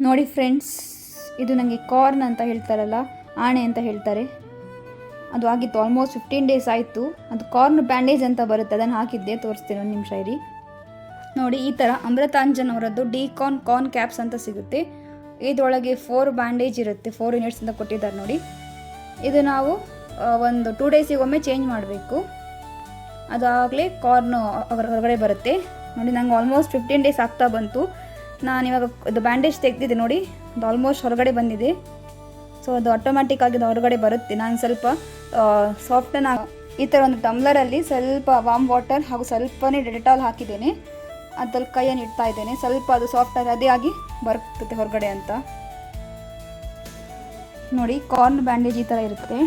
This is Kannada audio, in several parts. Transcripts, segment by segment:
ನೋಡಿ ಫ್ರೆಂಡ್ಸ್, ಇದು ನನಗೆ ಕಾರ್ನ್ ಅಂತ ಹೇಳ್ತಾರಲ್ಲ, ಆಣೆ ಅಂತ ಹೇಳ್ತಾರೆ, ಅದು ಆಗಿತ್ತು. ಆಲ್ಮೋಸ್ಟ್ 15 ಡೇಸ್ ಆಯಿತು. ಅದು ಕಾರ್ನ್ ಬ್ಯಾಂಡೇಜ್ ಅಂತ ಬರುತ್ತೆ, ಅದನ್ನು ಹಾಕಿದ್ದೆ. ತೋರಿಸ್ತೀನಿ ಒಂದು ನಿಮಿಷ ಇರಿ. ನೋಡಿ, ಈ ಥರ ಅಮೃತಾಂಜನ್ ಅವರದ್ದು ಕಾರ್ನ್ ಕ್ಯಾಪ್ಸ್ ಅಂತ ಸಿಗುತ್ತೆ. ಇದರೊಳಗೆ 4 ಬ್ಯಾಂಡೇಜ್ ಇರುತ್ತೆ, 4 ಯೂನಿಟ್ಸ್ ಅಂತ ಕೊಟ್ಟಿದ್ದಾರೆ ನೋಡಿ. ಇದು ನಾವು ಒಂದು 2 ಡೇಸಿಗೆ ಒಮ್ಮೆ ಚೇಂಜ್ ಮಾಡಬೇಕು. ಅದಾಗಲೇ ಕಾರ್ನು ಹೊರಗಡೆ ಬರುತ್ತೆ. ನೋಡಿ, ನಂಗೆ ಆಲ್ಮೋಸ್ಟ್ 15 ಡೇಸ್ ಆಗ್ತಾ ಬಂತು. ನಾನು ಇವಾಗ ಇದು ಬ್ಯಾಂಡೇಜ್ ತೆಗೆದಿದ್ದೆ ನೋಡಿ, ಅದು ಆಲ್ಮೋಸ್ಟ್ ಹೊರಗಡೆ ಬಂದಿದೆ. ಸೊ ಅದು ಆಟೋಮ್ಯಾಟಿಕ್ ಆಗಿ ಹೊರಗಡೆ ಬರುತ್ತೆ. ನಾನು ಸ್ವಲ್ಪ ಸಾಫ್ಟನ್ನು ಈ ಥರ ಒಂದು ಟಮ್ಲರಲ್ಲಿ ಸ್ವಲ್ಪ ವಾಮ್ ವಾಟರ್ ಹಾಗೂ ಸ್ವಲ್ಪನೇ ಡೆಟಾಲ್ ಹಾಕಿದ್ದೇನೆ. ಅದ್ರಲ್ಲಿ ಕೈಯನ್ನು ಇಡ್ತಾ ಇದ್ದೇನೆ, ಸ್ವಲ್ಪ ಅದು ಸಾಫ್ಟಾಗಿ ಅದೇ ಆಗಿ ಬರುತ್ತೆ ಹೊರಗಡೆ ಅಂತ. ನೋಡಿ, ಕಾರ್ನ್ ಬ್ಯಾಂಡೇಜ್ ಈ ಥರ ಇರುತ್ತೆ.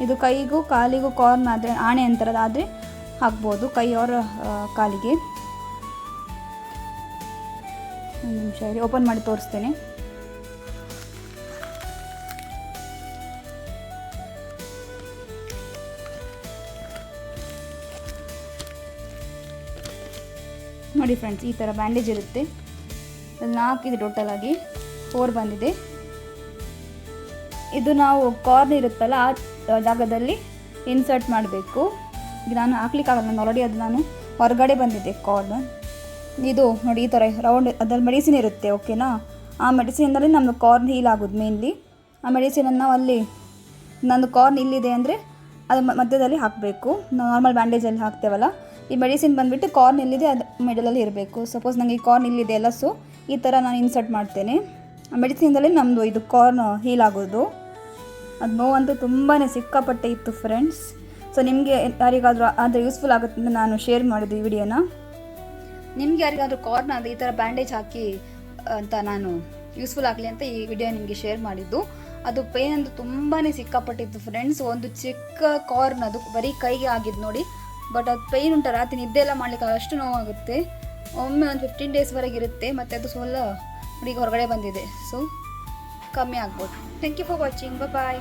ಇದು ಕೈಗೂ ಕಾಲಿಗೂ ಕಾರ್ನ್ ಆದರೆ ಆಣೆ ಅಂತಾರದು ಆದರೆ ಹಾಕ್ಬೋದು, ಕೈ ಅವರ ಕಾಲಿಗೆ. ಒಂದು ನಿಮಿಷ ಇರಿ, ಓಪನ್ ಮಾಡಿ ತೋರಿಸ್ತೇನೆ. ನೋಡಿ ಫ್ರೆಂಡ್ಸ್, ಈ ಥರ ಬ್ಯಾಂಡೇಜ್ ಇರುತ್ತೆ. ಅದು 4 ಇದೆ, ಟೋಟಲ್ ಆಗಿ 4 ಬಂದಿದೆ. ಇದು ನಾವು ಕಾರ್ನ್ ಇರುತ್ತಲ್ಲ ಆ ಜಾಗದಲ್ಲಿ ಇನ್ಸರ್ಟ್ ಮಾಡಬೇಕು. ಈಗ ನಾನು ಹಾಕ್ಲಿಕ್ಕಾಗಲ್ಲ, ನಾನು ಆಲ್ರೆಡಿ ಅದು ನಾನು ಹೊರಗಡೆ ಬಂದಿದೆ ಕಾರ್ನ್. ಇದು ನೋಡಿ, ಈ ಥರ ರೌಂಡ್ ಅದರಲ್ಲಿ ಮೆಡಿಸಿನ್ ಇರುತ್ತೆ, ಓಕೆನಾ. ಆ ಮೆಡಿಸಿನಲ್ಲಿ ನಮ್ಮದು ಕಾರ್ನ್ ಹೀಲ್ ಆಗೋದು ಮೇನ್ಲಿ. ಆ ಮೆಡಿಸಿನನ್ನು ನಾವು ಅಲ್ಲಿ ನಂದು ಕಾರ್ನ್ ಇಲ್ಲಿದೆ ಅಂದರೆ ಅದು ಮಧ್ಯದಲ್ಲಿ ಹಾಕಬೇಕು. ನಾವು ನಾರ್ಮಲ್ ಬ್ಯಾಂಡೇಜಲ್ಲಿ ಹಾಕ್ತೇವಲ್ಲ, ಈ ಮೆಡಿಸಿನ್ ಬಂದುಬಿಟ್ಟು ಕಾರ್ನ್ ಇಲ್ಲಿದೆ ಅದು ಮಿಡಲಲ್ಲಿ ಇರಬೇಕು. ಸಪೋಸ್ ನನಗೆ ಈ ಕಾರ್ನ್ ಇಲ್ಲಿದೆ ಎಲ್ಲ, ಸೊ ಈ ಥರ ನಾನು ಇನ್ಸರ್ಟ್ ಮಾಡ್ತೇನೆ. ಆ ಮೆಡಿಸಿನ್ದಲ್ಲಿ ನಮ್ಮದು ಇದು ಕಾರ್ನ್ ಹೀಲ್ ಆಗೋದು. ಅದು ನೋವಂತೂ ತುಂಬಾ ಸಿಕ್ಕಾಪಟ್ಟೆ ಇತ್ತು ಫ್ರೆಂಡ್ಸ್. ಸೊ ನಿಮಗೆ ಯಾರಿಗಾದರೂ ಆದರೆ ಯೂಸ್ಫುಲ್ ಆಗುತ್ತೆ ಅಂತ ನಾನು ಶೇರ್ ಮಾಡಿದ್ದು ಈ ವಿಡಿಯೋನ. ನಿಮಗೆ ಯಾರಿಗಾದರೂ ಕಾರ್ನ್ ಅದು ಈ ಥರ ಬ್ಯಾಂಡೇಜ್ ಹಾಕಿ ಅಂತ ನಾನು ಯೂಸ್ಫುಲ್ ಆಗಲಿ ಅಂತ ಈ ವಿಡಿಯೋ ನಿಮಗೆ ಶೇರ್ ಮಾಡಿದ್ದು. ಅದು ಪೇನ್ ಅಂತೂ ತುಂಬಾ ಸಿಕ್ಕಾಪಟ್ಟಿತ್ತು ಫ್ರೆಂಡ್ಸ್. ಒಂದು ಚಿಕ್ಕ ಕಾರ್ನ್ ಅದು ಬರೀ ಕೈಗೆ ಆಗಿದ್ದು ನೋಡಿ. ಬಟ್ ಅದು ಪೇಯ್ನ್ ಉಂಟು, ರಾತ್ರಿ ನಿದ್ದೆ ಎಲ್ಲ ಮಾಡಲಿಕ್ಕೆ ಅಷ್ಟು ನೋವಾಗುತ್ತೆ. ಒಮ್ಮೆ ಒಂದು 15 ಡೇಸ್ವರೆಗೆ ಇರುತ್ತೆ, ಮತ್ತು ಅದು ಸ್ವಲ್ಪ ಈಗ ಹೊರಗಡೆ ಬಂದಿದೆ. ಸೊ ಕಮ್ಮಿ ಆಗ್ಬೋದು. Thank you for watching. Bye.